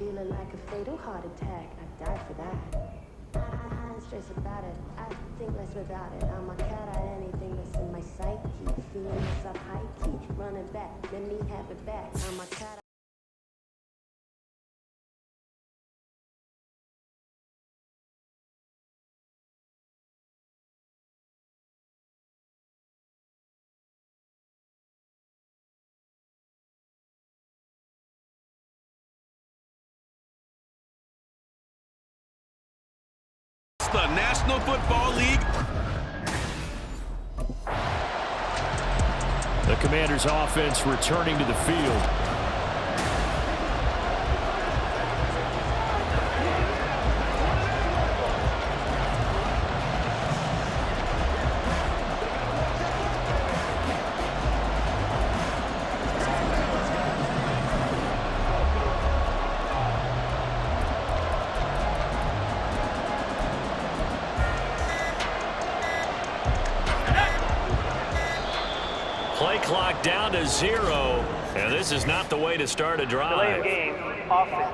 feeling like a fatal heart attack. I die for that. I ain't stressed about it. I think less without it. I'm a cat at anything that's in my psyche. Feeling myself high key, running back. Let me have it back. I'm a cat. The National Football League. The Commanders' offense returning to the field. Play clock down to 0, and this is not the way to start a drive. Delay of game, offense.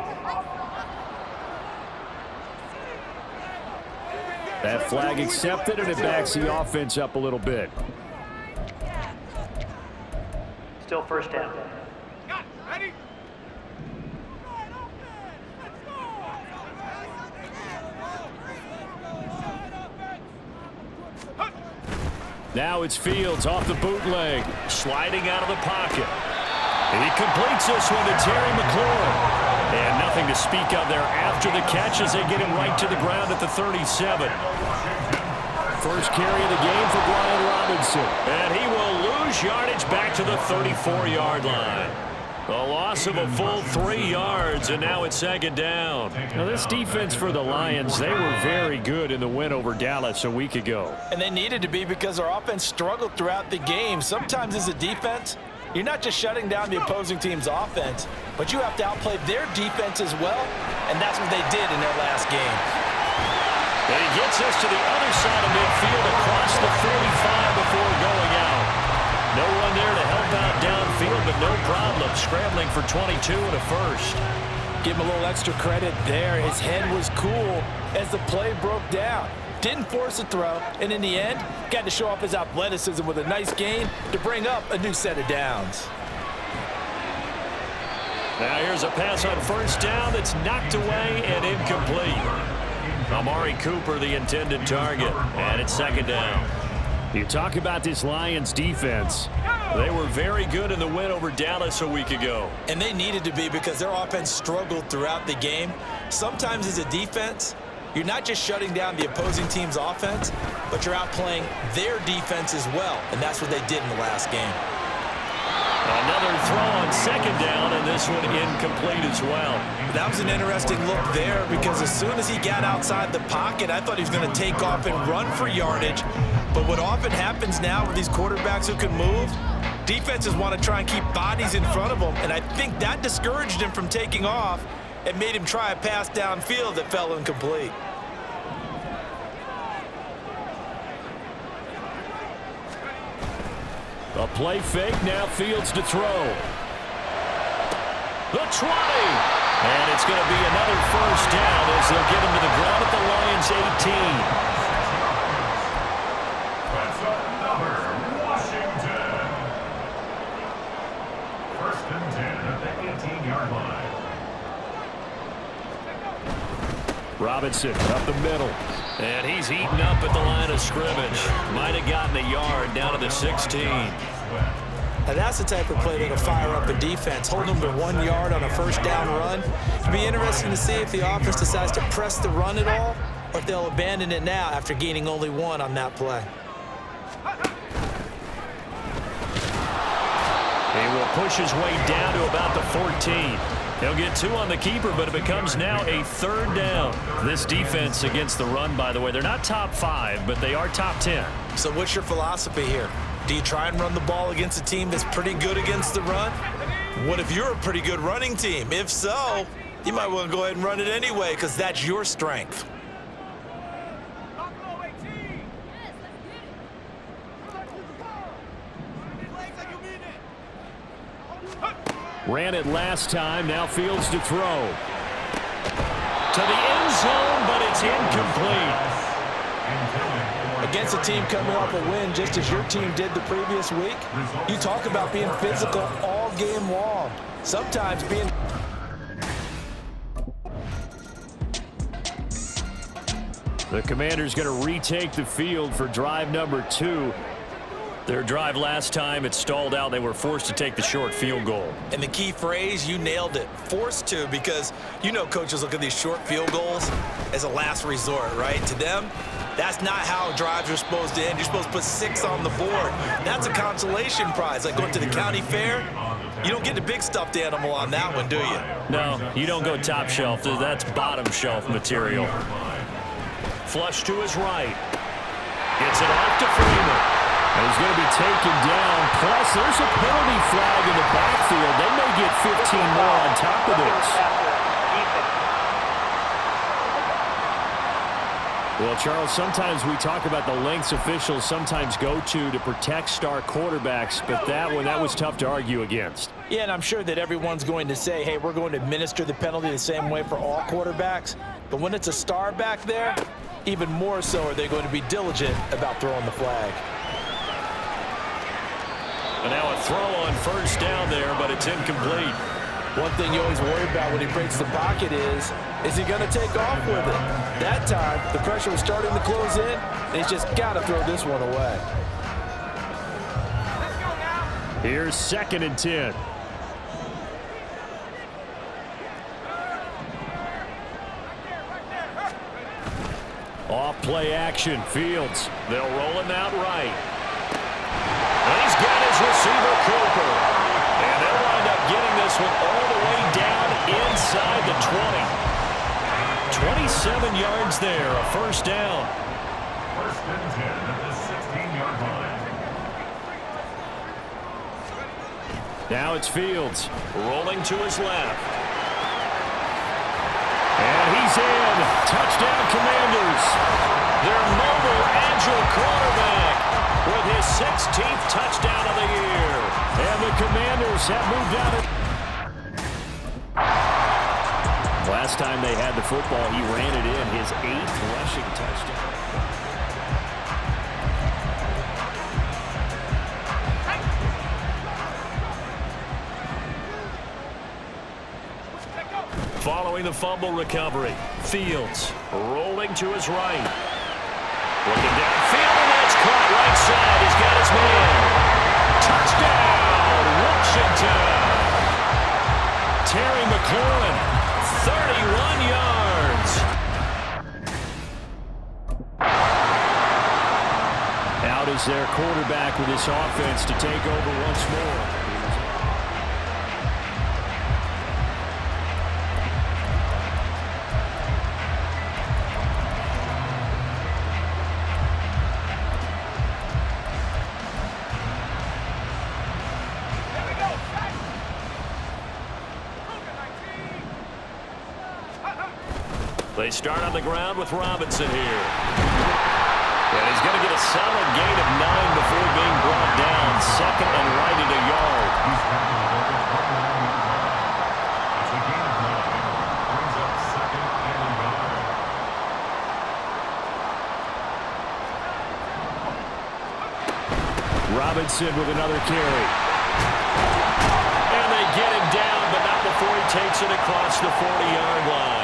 That flag accepted, and it backs the offense up a little bit. Still first down. Ready? Now it's Fields off the bootleg, sliding out of the pocket. And he completes this one to Terry McLaurin. And nothing to speak of there after the catch as they get him right to the ground at the 37. First carry of the game for Brian Robinson. And he will lose yardage back to the 34-yard line. A loss of a full 3 yards, and now it's second down. Now, this defense for the Lions, they were very good in the win over Dallas a week ago. And they needed to be because our offense struggled throughout the game. Sometimes as a defense, you're not just shutting down the opposing team's offense, but you have to outplay their defense as well, and that's what they did in their last game. And he gets us to the other side of midfield across the 45 before going out. No one there to help out downfield, but no problem. Scrambling for 22 and a first. Give him a little extra credit there. His head was cool as the play broke down. Didn't force a throw, and in the end, got to show off his athleticism with a nice gain to bring up a new set of downs. Now here's a pass on first down that's knocked away and incomplete. Amari Cooper, the intended target, and it's second down. You talk about this Lions defense. They were very good in the win over Dallas a week ago. And they needed to be because their offense struggled throughout the game. Sometimes as a defense, you're not just shutting down the opposing team's offense, but you're outplaying their defense as well. And that's what they did in the last game. Another throw on second down, and this one incomplete as well. That was an interesting look there because as soon as he got outside the pocket, I thought he was going to take off and run for yardage. But what often happens now with these quarterbacks who can move, defenses want to try and keep bodies in front of them, and I think that discouraged him from taking off and made him try a pass downfield that fell incomplete. A play fake, now Fields to throw. The 20! And it's going to be another first down as they'll get him to the ground at the Lions 18. That's another Washington. First and 10 at the 18-yard line. Robinson up the middle. And he's eaten up at the line of scrimmage. Might have gotten a yard down to the 16. Now that's the type of play that'll fire up a defense. Hold them to 1 yard on a first down run. It'll be interesting to see if the offense decides to press the run at all or if they'll abandon it now after gaining only 1 on that play. He will push his way down to about the 14. He'll get 2 on the keeper, but it becomes now a third down. This defense against the run, by the way, they're not top 5, but they are top 10. So what's your philosophy here? Do you try and run the ball against a team that's pretty good against the run? What if you're a pretty good running team? If so, you might want to go ahead and run it anyway because that's your strength. Ran it last time, now Fields to throw. to the end zone, but it's incomplete. Against a team coming off a win just as your team did the previous week, you talk about being physical all game long. Sometimes being... The Commanders going to retake the field for drive number 2. Their drive last time, it stalled out. They were forced to take the short field goal. And the key phrase, you nailed it, forced to, because you know coaches look at these short field goals as a last resort, right? To them, that's not how drives are supposed to end. You're supposed to put 6 on the board. That's a consolation prize. Like going to the county fair, you don't get the big stuffed animal on that one, do you? No, you don't go top shelf. That's bottom shelf material. Flush to his right. Gets it off to Freeman. And he's going to be taken down. Plus, there's a penalty flag in the backfield. They may get 15 more on top of this. Well, Charles, sometimes we talk about the lengths officials sometimes go to protect star quarterbacks, but that one, that was tough to argue against. Yeah, and I'm sure that everyone's going to say, hey, we're going to administer the penalty the same way for all quarterbacks. But when it's a star back there, even more so are they going to be diligent about throwing the flag. And now a throw on first down there, but it's incomplete. One thing you always worry about when he breaks the pocket is he going to take off with it? That time, the pressure was starting to close in, and he's just got to throw this one away. Here's 2nd and 10. Off play action, Fields. They'll roll him out right. And he's got his receiver, Cooper. And they'll wind up getting this one all the way down inside the 20. 27 yards there, a first down. 1st and 10 at the 16-yard line. Now it's Fields, rolling to his left. And he's in. Touchdown, Commanders. Their mobile, agile quarterback with his 16th touchdown of the year. And the Commanders have moved out. Last time they had the football, he ran it in, his 8th rushing touchdown. Following the fumble recovery, Fields rolling to his right. Looking downfield, and that's caught right side. He's got his man. Touchdown, Washington. Terry McLaurin, 31 yards. Out is their quarterback with this offense to take over once more. They start on the ground with Robinson here. And he's going to get a solid gain of 9 before being brought down. 2nd and right at a yard. It's a gain of 9. Brings up 2nd and a yard. Robinson with another carry. And they get him down, but not before he takes it across the 40-yard line.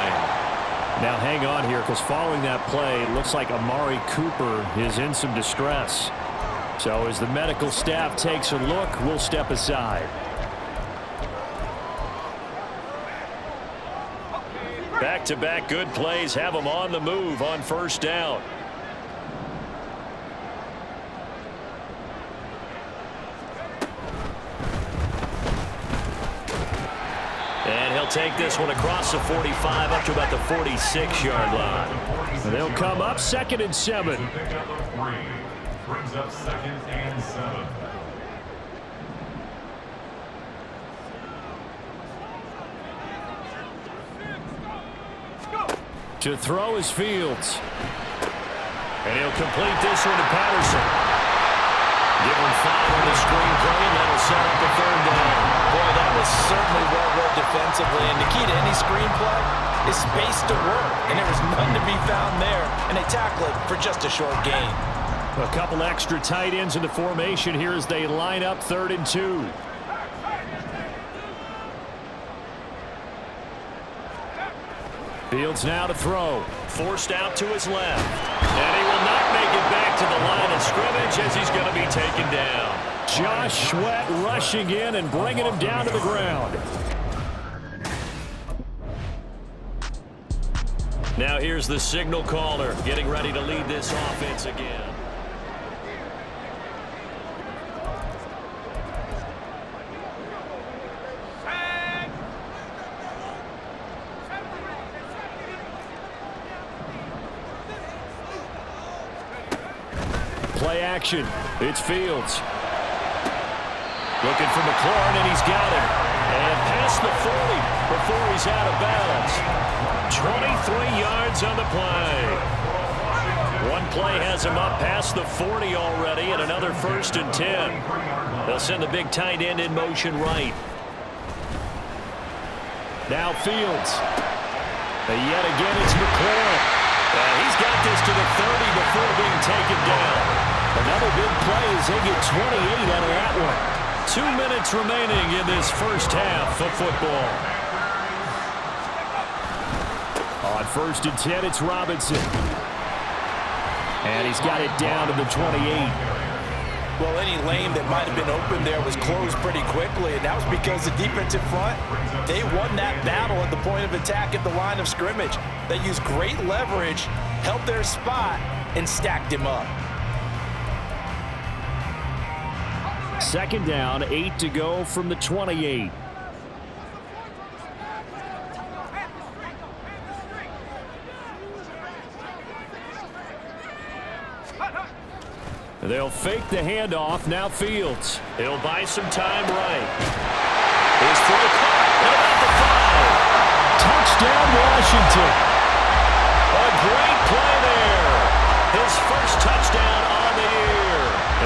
Now hang on here, because following that play, it looks like Amari Cooper is in some distress. So as the medical staff takes a look, we'll step aside. Back-to-back good plays have them on the move on first down. And he'll take this one across the 45 up to about the 46-yard line. They'll come up 2nd and 7. To pick up a 3. Brings up 2nd and 7. To throw is Fields. And he'll complete this one to Patterson. Give him 5 on the screen play, and that'll set up the 3rd down. Boy, that was certainly well read defensively. And the key to any screenplay is is space to work, and there was none to be found there, and they tackle it for just a short gain. A couple extra tight ends in the formation here as they line up 3rd and 2. Fields now to throw. Forced out to his left. And he will not make it back to the line of scrimmage as he's going to be taken down. Josh Sweat rushing in and bringing him down to the ground. Now here's the signal caller getting ready to lead this offense again. Play action. It's Fields. Looking for McLaurin, and he's got him. And past the 40 before he's out of bounds. 23 yards on the play. One play has him up past the 40 already, and another 1st and 10. They'll send the big tight end in motion right. Now Fields. And yet again it's McLaurin. He's got this to the 30 before being taken down. Another big play as they get 28 out of that one. 2 minutes remaining in this first half of football. On 1st and 10, it's Robinson. And he's got it down to the 28. Well, any lane that might have been open there was closed pretty quickly, and that was because the defensive front, they won that battle at the point of attack at the line of scrimmage. They used great leverage, held their spot, and stacked him up. 2nd down, 8 to go from the 28. They'll fake the handoff. Now Fields. He'll buy some time right. He's for the cut. And about the 5. Touchdown, Washington. A great play there. His first touchdown on the year.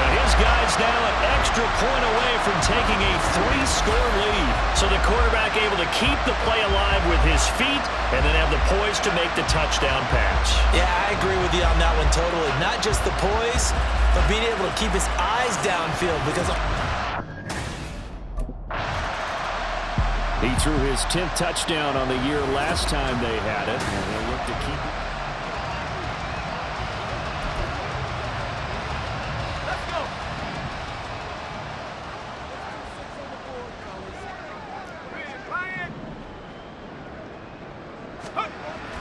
And his guy's now an extra point away from taking a 3-score lead. So the quarterback able to keep the play alive with his feet and then have the poise to make the touchdown pass. Yeah, I agree with you on that one totally. Not just the poise, but being able to keep his eyes downfield because he threw his 10th touchdown on the year last time they had it, and they'll look to keep it.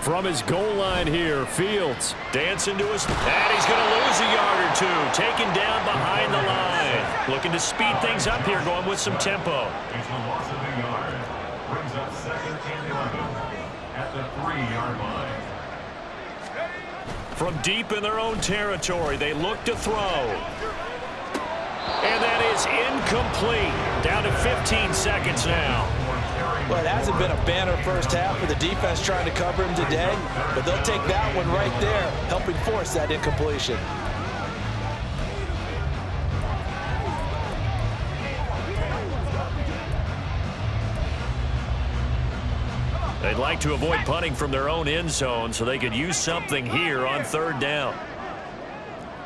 From his goal line here, Fields dancing to his, and he's going to lose a yard or two, taken down behind the line. Looking to speed things up here, going with some tempo. It's a loss of a yard. Brings up 2nd and 11 at the 3-yard line. From deep in their own territory, they look to throw. And that is incomplete. Down to 15 seconds now. Well, it hasn't been a banner first half for the defense trying to cover him today, but they'll take that one right there, helping force that incompletion. They'd like to avoid punting from their own end zone so they could use something here on 3rd down.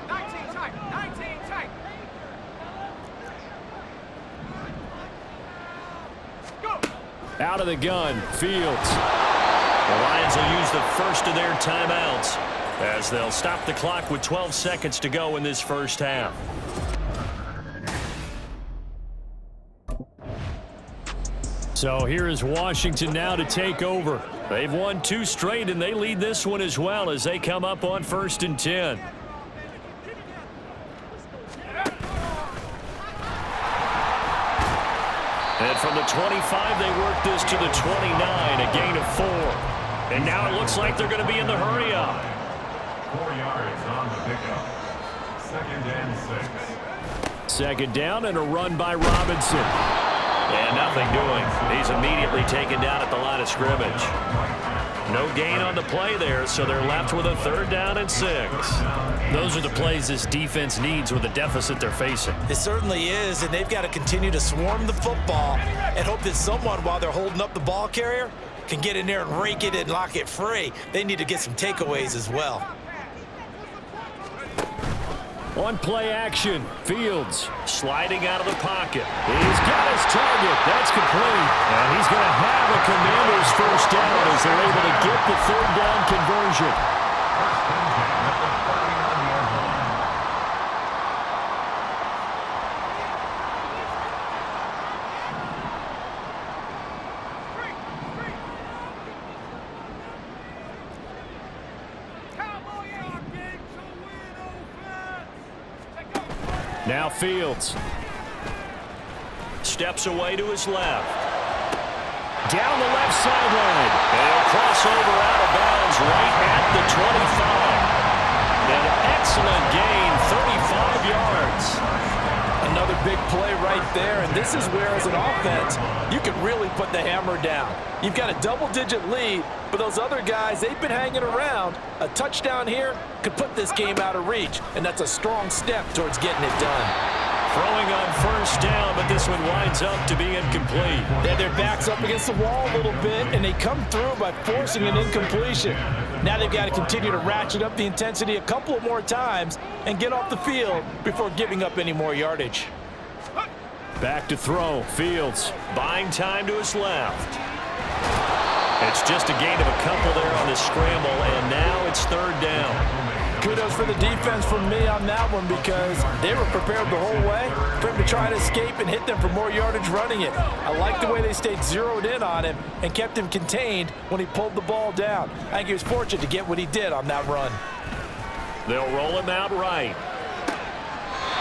19 tight, 19 tight. Out of the gun, Fields. The Lions will use the first of their timeouts as they'll stop the clock with 12 seconds to go in this first half. So here is Washington now to take over. They've won 2 straight, and they lead this one as well as they come up on 1st and 10. And from the 25, they work this to the 29, a gain of 4. And now it looks like they're going to be in the hurry up. 4 yards on the pickup. 2nd and 6. 2nd down and a run by Robinson. And nothing doing. He's immediately taken down at the line of scrimmage. No gain on the play there, so they're left with a 3rd down and 6. Those are the plays this defense needs with the deficit they're facing. It certainly is, and they've got to continue to swarm the football and hope that someone, while they're holding up the ball carrier, can get in there and rake it and lock it free. They need to get some takeaways as well. On play action, Fields sliding out of the pocket. He's got his target. That's complete. And he's going to have a Commanders first down as they're able to get the third down conversion. First and 10 at the 39-yard line. Now Fields steps away to his left. Down the left sideline. And he'll cross over out of bounds right at the 25. An excellent gain, 35 yards. Another big play right there, and this is where, as an offense, you can really put the hammer down. You've got a double-digit lead, but those other guys, they've been hanging around. A touchdown here could put this game out of reach, and that's a strong step towards getting it done. Throwing on first down, but this one winds up to be incomplete. They had their backs up against the wall a little bit, and they come through by forcing an incompletion. Now they've got to continue to ratchet up the intensity a couple of more times and get off the field before giving up any more yardage. Back to throw. Fields buying time to his left. It's just a gain of a couple there on the scramble, and now it's third down. Kudos for the defense from me on that one because they were prepared the whole way for him to try to escape and hit them for more yardage running it. I like the way they stayed zeroed in on him and kept him contained when he pulled the ball down. I think he was fortunate to get what he did on that run. They'll roll him out right.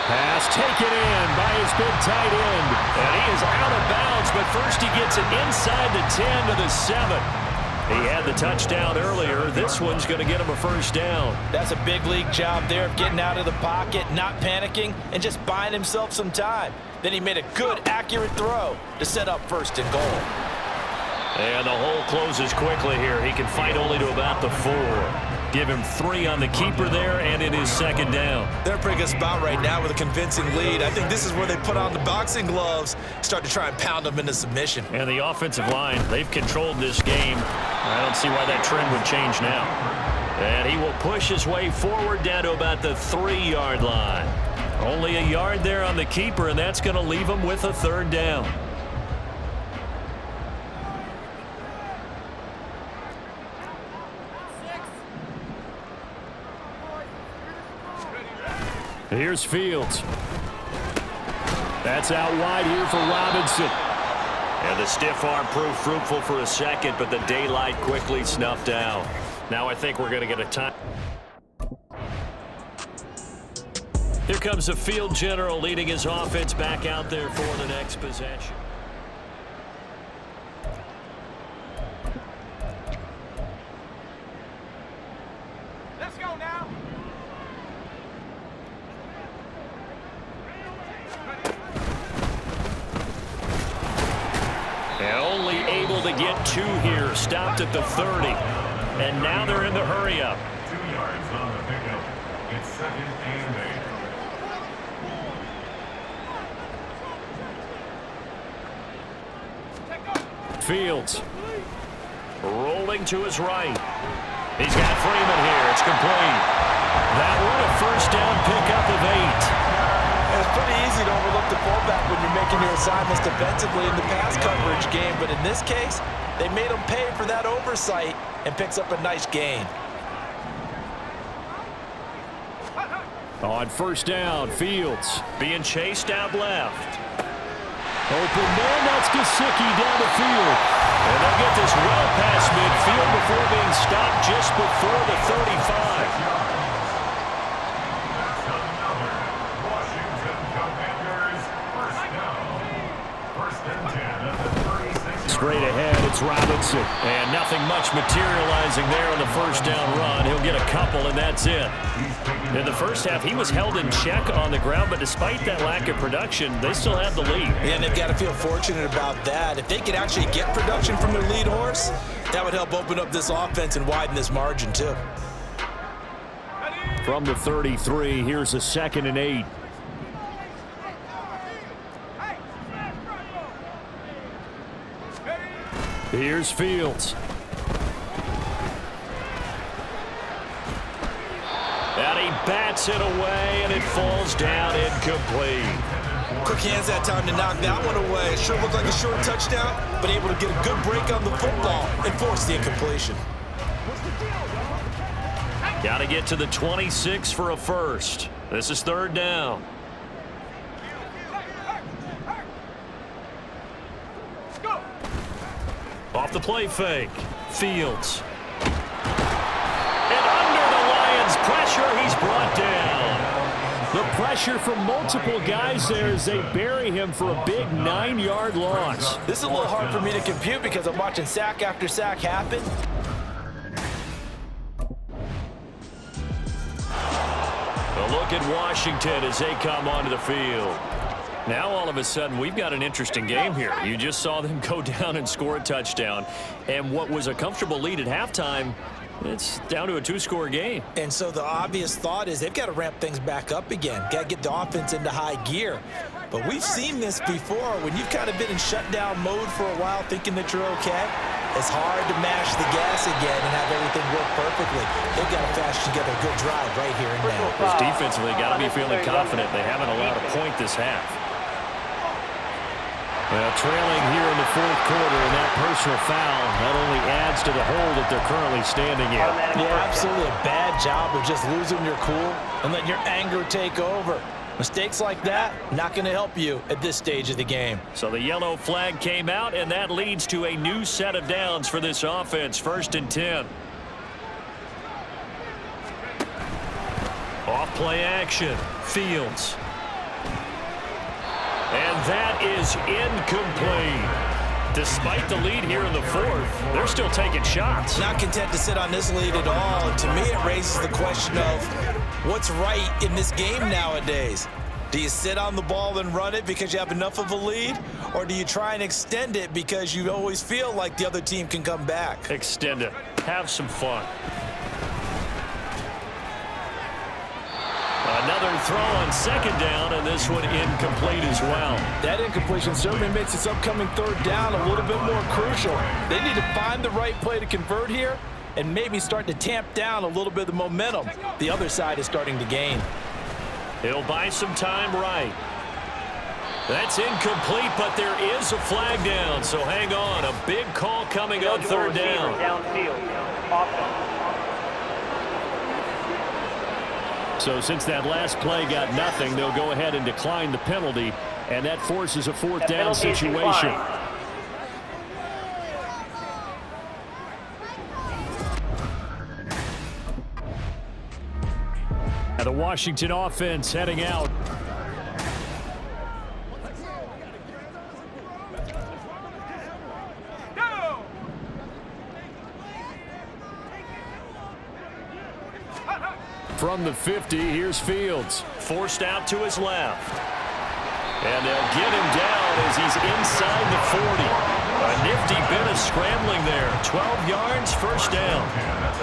Pass taken in by his big tight end. And he is out of bounds, but first he gets it inside the 10 to the 7. He had the touchdown earlier. This one's going to get him a first down. That's a big league job there of getting out of the pocket, not panicking, and just buying himself some time. Then he made a good, accurate throw to set up first and goal. And the hole closes quickly here. He can fight only to about the 4. Give him 3 on the keeper there, and it is second down. They're in a pretty good spot right now with a convincing lead. I think this is where they put on the boxing gloves, start to try and pound them into submission. And the offensive line, they've controlled this game. I don't see why that trend would change now. And he will push his way forward down to about the 3-yard line. Only a yard there on the keeper, and that's going to leave him with a third down. Here's Fields. That's out wide here for Robinson. And the stiff arm proved fruitful for a second, but the daylight quickly snuffed out. Now I think we're going to get a time. Here comes the field general leading his offense back out there for the next possession. Let's go now. And only able to get 2 here. Stopped at the 30. And now they're in the hurry-up. 2 yards on the pickup. It's second and 8. Fields rolling to his right. He's got Freeman here. It's complete. That one a first down pickup of 8. And it's pretty easy to overlook the fullback when you're making your assignments defensively in the pass coverage game. But in this case, they made him pay for that oversight and picks up a nice gain. On first down, Fields being chased out left. Open man, that's Gesicki down the field. And they'll get this well past midfield before being stopped just before the 35. That's another Washington Commanders first down. First and 10 at the 36. Straight ahead, it's Robinson. And nothing much materializing there on the first down run. He'll get a couple, and that's it. In the first half, he was held in check on the ground, but despite that lack of production, they still have the lead. Yeah, and they've got to feel fortunate about that. If they could actually get production from their lead horse, that would help open up this offense and widen this margin, too. From the 33, here's a 2nd and 8. Here's Fields. And he bats it away, and it falls down incomplete. Quick hands that time to knock that one away. Sure looked like a short touchdown, but able to get a good break on the football and force the incompletion. Got to get to the 26 for a first. This is third down. Off the play fake. Fields. And under the Lions' pressure, he's brought down. The pressure from multiple guys there as they bury him for a big 9-yard loss. This is a little hard for me to compute because I'm watching sack after sack happen. A look at Washington as they come onto the field. Now, all of a sudden, we've got an interesting game here. You just saw them go down and score a touchdown. And what was a comfortable lead at halftime, it's down to a 2-score game. And so the obvious thought is they've got to ramp things back up again. Got to get the offense into high gear. But we've seen this before. When you've kind of been in shutdown mode for a while thinking that you're okay, it's hard to mash the gas again and have everything work perfectly. They've got to flash together a good drive right here and now. Because defensively, got to be feeling confident. They haven't allowed a point this half. Well, trailing here in the fourth quarter, and that personal foul not only adds to the hole that they're currently standing in. Yeah, absolutely a bad job of just losing your cool and letting your anger take over. Mistakes like that, not going to help you at this stage of the game. So the yellow flag came out, and that leads to a new set of downs for this offense. 1st and 10. Off play action. Fields. And that is incomplete. Despite the lead here in the fourth, they're still taking shots. Not content to sit on this lead at all. And to me, it raises the question of what's right in this game nowadays. Do you sit on the ball and run it because you have enough of a lead? Or do you try and extend it because you always feel like the other team can come back? Extend it. Have some fun. Another throw on 2nd down, and this one incomplete as well. That incompletion certainly makes this upcoming 3rd down a little bit more crucial. They need to find the right play to convert here and maybe start to tamp down a little bit of the momentum the other side is starting to gain. He'll buy some time right. That's incomplete, but there is a flag down, so hang on. A big call coming on 3rd down. Downfield. Offense. So since that last play got nothing, they'll go ahead and decline the penalty, and that forces a 4th down situation. And the Washington offense heading out. From the 50, here's Fields. Forced out to his left. And they'll get him down as he's inside the 40. A nifty bit of scrambling there. 12 yards, 1st down.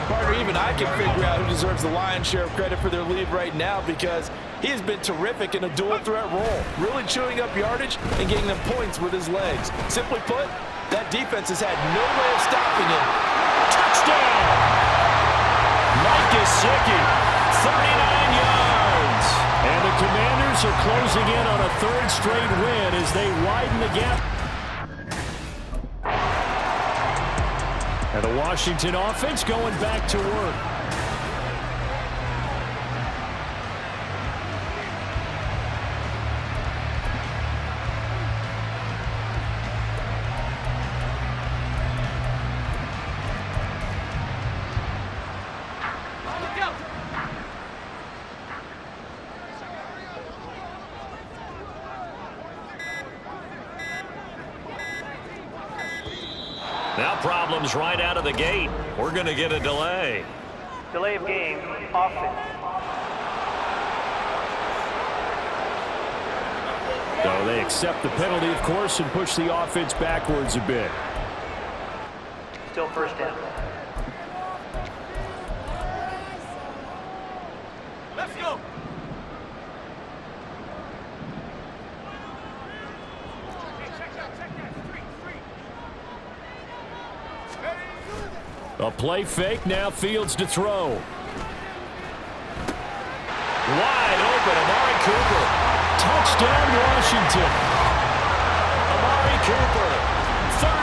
Partner, even I can figure out who deserves the lion's share of credit for their lead right now because he has been terrific in a dual threat role, really chewing up yardage and getting them points with his legs. Simply put, that defense has had no way of stopping him. Touchdown! Mike Gesicki. 39 yards. And the Commanders are closing in on a 3rd straight win as they widen the gap. And the Washington offense going back to work. Now problems right out of the gate. We're going to get a delay. Delay of game. Offense. So they accept the penalty, of course, and push the offense backwards a bit. Still 1st down. Let's go. Hey, check that. 3. A play fake, now Fields to throw. Wide open, Amari Cooper. Touchdown, Washington. Amari Cooper, 33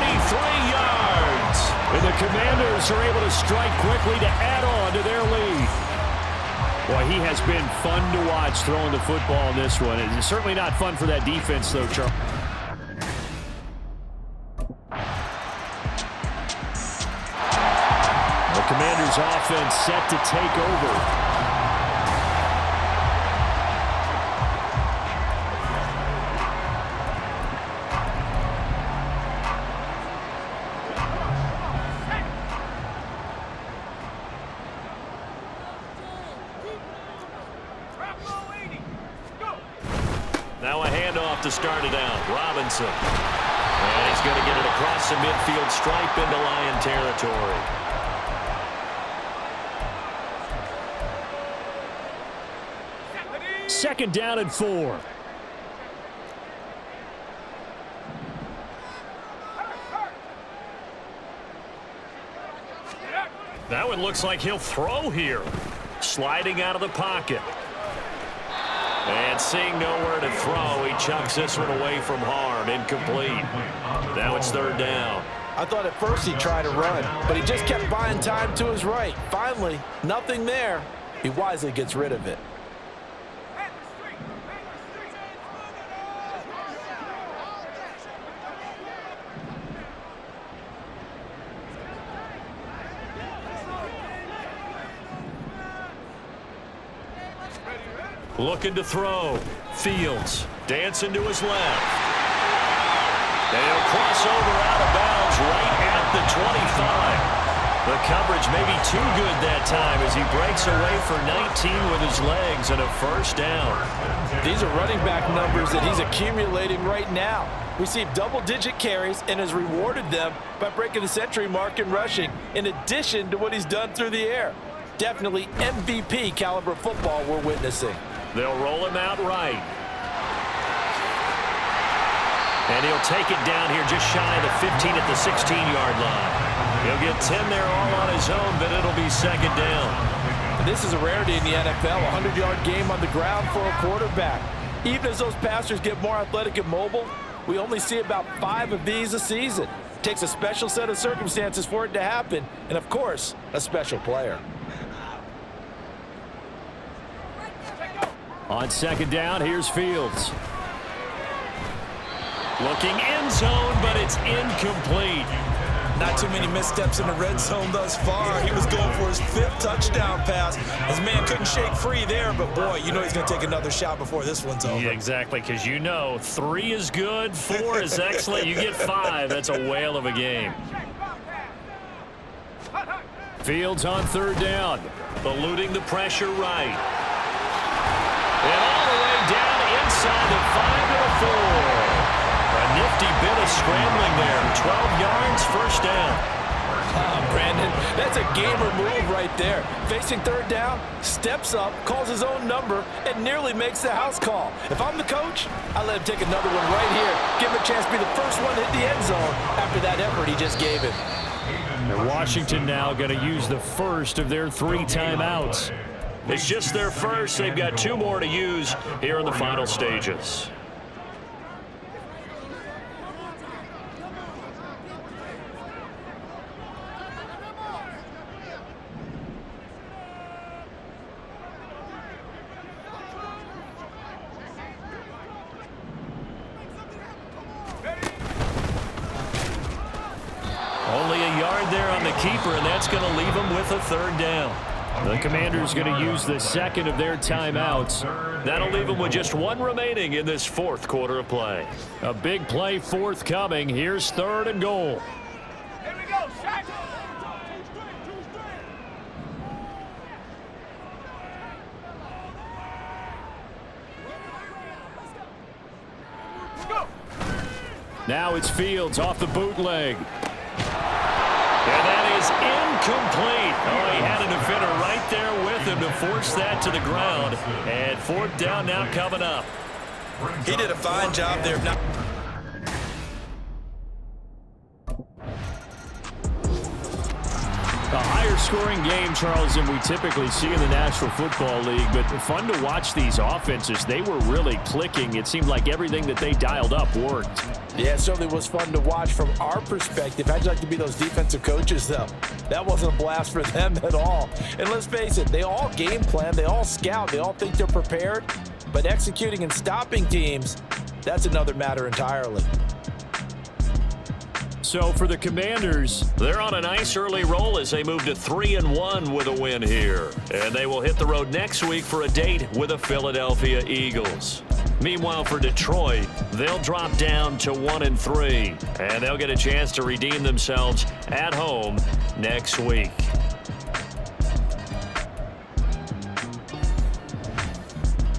yards. And the Commanders are able to strike quickly to add on to their lead. Boy, he has been fun to watch throwing the football in this one. It's certainly not fun for that defense, though, Charles. The Commanders' offense set to take over. Now a handoff to start it out. Robinson. And he's going to get it across the midfield stripe into Lion territory. Second down and 4. That one looks like he'll throw here. Sliding out of the pocket. And seeing nowhere to throw, he chucks this one away from hard. Incomplete. Now it's third down. I thought at first he'd try to run, but he just kept buying time to his right. Finally, nothing there. He wisely gets rid of it. Looking to throw. Fields dancing to his left. And he'll cross over out of bounds right at the 25. The coverage may be too good that time as he breaks away for 19 with his legs and a first down. These are running back numbers that he's accumulating right now. Received double-digit carries and has rewarded them by breaking the century mark in rushing, in addition to what he's done through the air. Definitely MVP caliber football we're witnessing. They'll roll him out right. And he'll take it down here just shy of the 15 at the 16-yard line. He'll get 10 there all on his own, but it'll be second down. This is a rarity in the NFL, a 100-yard game on the ground for a quarterback. Even as those passers get more athletic and mobile, we only see about 5 of these a season. It takes a special set of circumstances for it to happen, and of course, a special player. On second down, here's Fields. Looking end zone, but it's incomplete. Not too many missteps in the red zone thus far. He was going for his 5th touchdown pass. His man couldn't shake free there, but boy, you know he's going to take another shot before this one's over. Yeah, exactly, because you know 3 is good, 4 is excellent. You get 5, that's a whale of a game. Fields on third down, eluding the pressure right. And all the way down inside the 5 to the 4. A nifty bit of scrambling there. 12 yards, first down. Brandon, that's a gamer move right there. Facing third down, steps up, calls his own number, and nearly makes the house call. If I'm the coach, I let him take another one right here. Give him a chance to be the first one to hit the end zone after that effort he just gave him. And Washington now going to use the first of their 3 timeouts. It's just their first. They've got 2 more to use here in the final stages. Only a yard there on the keeper, and that's going to leave him with a third down. The Commanders going to use the second of their timeouts. That'll leave them with just 1 remaining in this 4th quarter of play. A big play forthcoming. Here's third and goal. Here we go, Shaq. Let's go. Now it's Fields off the bootleg. And that is incomplete. Oh, he had a defender right there with him to force that to the ground. And 4th down now coming up. He did a fine job there. Now A low-scoring game, Charles, than we typically see in the National Football League, but fun to watch these offenses. They were really clicking. It seemed like everything that they dialed up worked. Yeah, it certainly was fun to watch from our perspective. How'd you like to be those defensive coaches, though? That wasn't a blast for them at all. And let's face it, they all game plan, they all scout, they all think they're prepared, but executing and stopping teams, that's another matter entirely. So for the Commanders, they're on a nice early roll as they move to 3-1 with a win here. And they will hit the road next week for a date with the Philadelphia Eagles. Meanwhile, for Detroit, they'll drop down to 1-3, and they'll get a chance to redeem themselves at home next week.